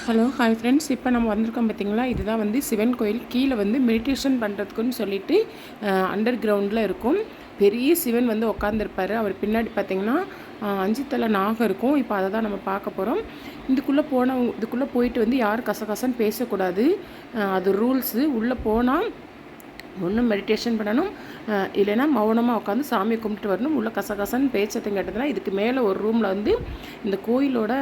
Hello hi friends. இப்போ நம்ம வந்திருக்கோம் பார்த்தீங்களா, இதுதான் வந்து சிவன் கோயில். கீழே வந்து மெடிடேஷன் பண்ணுறதுக்குன்னு சொல்லிட்டு அண்டர் கிரவுண்டில் இருக்கும். பெரிய சிவன் வந்து உட்காந்துருப்பார். அவர் பின்னாடி பார்த்திங்கன்னா 5 தலை நாகம் இருக்கும். இப்போ அதை தான் நம்ம பார்க்க போகிறோம். இதுக்குள்ளே போயிட்டு வந்து யாரும் கசகசன்னு பேசக்கூடாது. அது ரூல்ஸு. உள்ளே போனால் ஒன்றும் மெடிடேஷன் பண்ணணும், இல்லைன்னா மௌனமாக உட்காந்து சாமியை கும்பிட்டு வரணும். உள்ள கசகசன்னு பேச்சத்தை கேட்டதுன்னா இதுக்கு மேலே ஒரு ரூமில் வந்து இந்த கோயிலோட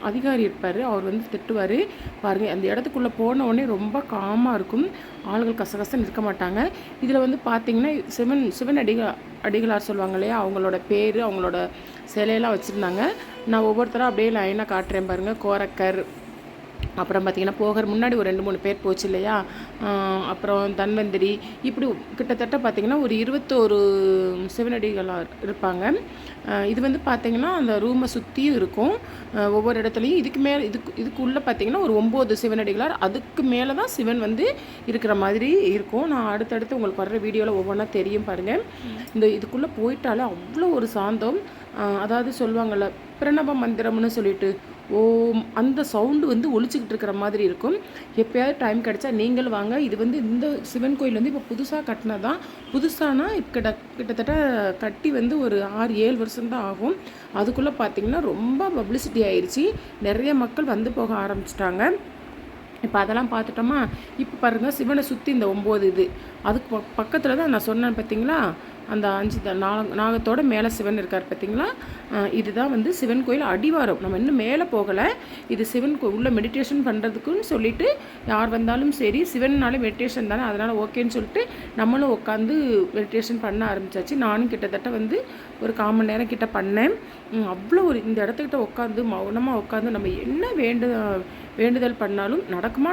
அதிகாரி இருப்பார். அவர் வந்து திட்டுவார். பாருங்கள், அந்த இடத்துக்குள்ளே போன உடனே ரொம்ப காமாக இருக்கும். ஆளுகள் கசகசன்னு இருக்க மாட்டாங்க. இதில் வந்து பார்த்திங்கன்னா சிவன் அடிகளார் சொல்லுவாங்க இல்லையா, அவங்களோட பேர், அவங்களோட சிலையெல்லாம் வச்சுருந்தாங்க. நான் ஒவ்வொருத்தராக அப்படியே லைனாக காட்டுறேன் பாருங்கள். கோரக்கர், அப்புறம் பார்த்திங்கன்னா போகர் முன்னாடி ஒரு 2-3 பேர் போச்சு இல்லையா, அப்புறம் தன்வந்திரி, இப்படி கிட்டத்தட்ட பார்த்திங்கன்னா ஒரு 21 சிவனடிகளாக இருப்பாங்க. இது வந்து பார்த்திங்கன்னா அந்த ரூமை சுற்றியும் இருக்கும். ஒவ்வொரு இடத்துலையும் இதுக்குள்ளே பார்த்திங்கன்னா ஒரு 9 சிவனடிகளார், அதுக்கு மேலே தான் சிவன் வந்து இருக்கிற மாதிரி இருக்கும். நான் அடுத்தடுத்து உங்களுக்கு வர்ற வீடியோவில் ஒவ்வொன்றா தெரியும் பாருங்கள். இதுக்குள்ளே போயிட்டாலே அவ்வளோ ஒரு சாந்தம். அதாவது சொல்லுவாங்கள்ல பிரணவ மந்திரம்னு சொல்லிட்டு, ஓம், அந்த சவுண்டு வந்து ஒழிச்சிக்கிட்டு இருக்கிற மாதிரி இருக்கும். எப்போயாவது டைம் கிடச்சா நீங்களும் வாங்க. இது வந்து இந்த சிவன் கோயில் வந்து இப்போ புதுசாக கட்டினதான். புதுசானா கிட்டத்தட்ட கட்டி வந்து ஒரு 6-7 வருஷம்தான் ஆகும். அதுக்குள்ளே பார்த்திங்கன்னா ரொம்ப பப்ளிசிட்டி ஆயிடுச்சு. நிறைய மக்கள் வந்து போக ஆரம்பிச்சிட்டாங்க. இப்போ அதெல்லாம் பார்த்துட்டோமா. இப்போ பாருங்கள், சிவனை சுற்றி இந்த 9 அதுக்கு பக்கத்தில் தான் நான் சொன்னேன் பார்த்தீங்களா, அந்த 5 நாகத்தோட மேலே சிவன் இருக்கார் பார்த்தீங்களா. இதுதான் வந்து சிவன் கோயில் அடிவாரம். நம்ம இன்னும் மேலே போகலை. இது சிவன் உள்ள மெடிடேஷன் பண்ணுறதுக்குன்னு சொல்லிட்டு யார் வந்தாலும் சரி, சிவன்னாலே மெடிடேஷன் தானே, அதனால் ஓகேன்னு சொல்லிட்டு நம்மளும் உட்காந்து மெடிடேஷன் பண்ண ஆரம்பித்தாச்சு. நானும் கிட்டத்தட்ட வந்து ஒரு 1/4 மணி நேரம் கிட்ட பண்ணேன். அவ்வளோ ஒரு இந்த இடத்துக்கிட்ட உட்காந்து மௌனமாக உட்காந்து நம்ம என்ன வேண்டுதல் பண்ணாலும்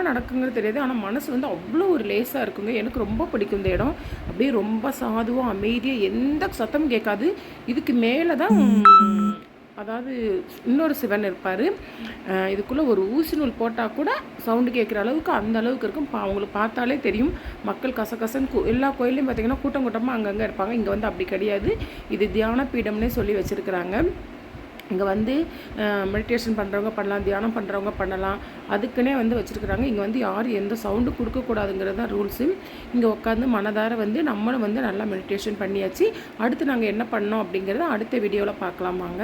நடக்குங்கிறது தெரியாது. ஆனால் மனசு வந்து அவ்வளோ ஒரு லேசாக இருக்குங்க. எனக்கு ரொம்ப பிடிக்கும் இந்த இடம். அப்படியே ரொம்ப சாதுவாக அமைதியாக, எந்த சத்தமும் கேட்காது. இதுக்கு மேலே தான் அதாவது இன்னொரு சிவன் இருப்பார். இதுக்குள்ளே ஒரு ஊசி நூல் போட்டால் கூட சவுண்டு கேட்குற அளவுக்கு அந்த அளவுக்கு இருக்கும். அவங்களுக்கு பார்த்தாலே தெரியும். மக்கள் கசகசன்னு எல்லா கோயிலையும் பார்த்திங்கன்னா கூட்டமாக அங்கங்கே இருப்பாங்க. இங்கே வந்து அப்படி கிடையாது. இது தியான பீடம்னே சொல்லி வச்சுருக்குறாங்க. இங்கே வந்து மெடிடேஷன் பண்ணுறவங்க பண்ணலாம், தியானம் பண்ணுறவங்க பண்ணலாம். அதுக்குன்னே வந்து வச்சுருக்குறாங்க. இங்கே வந்து யாரும் எந்த சவுண்டு கொடுக்கக்கூடாதுங்கிறது தான் ரூல்ஸு. இங்கே உட்காந்து மனதார வந்து நம்மளும் வந்து நல்லா மெடிடேஷன் பண்ணியாச்சு. அடுத்து நாங்கள் என்ன பண்ணோம் அப்படிங்கிறத அடுத்த வீடியோவில் பார்க்கலாமாங்க.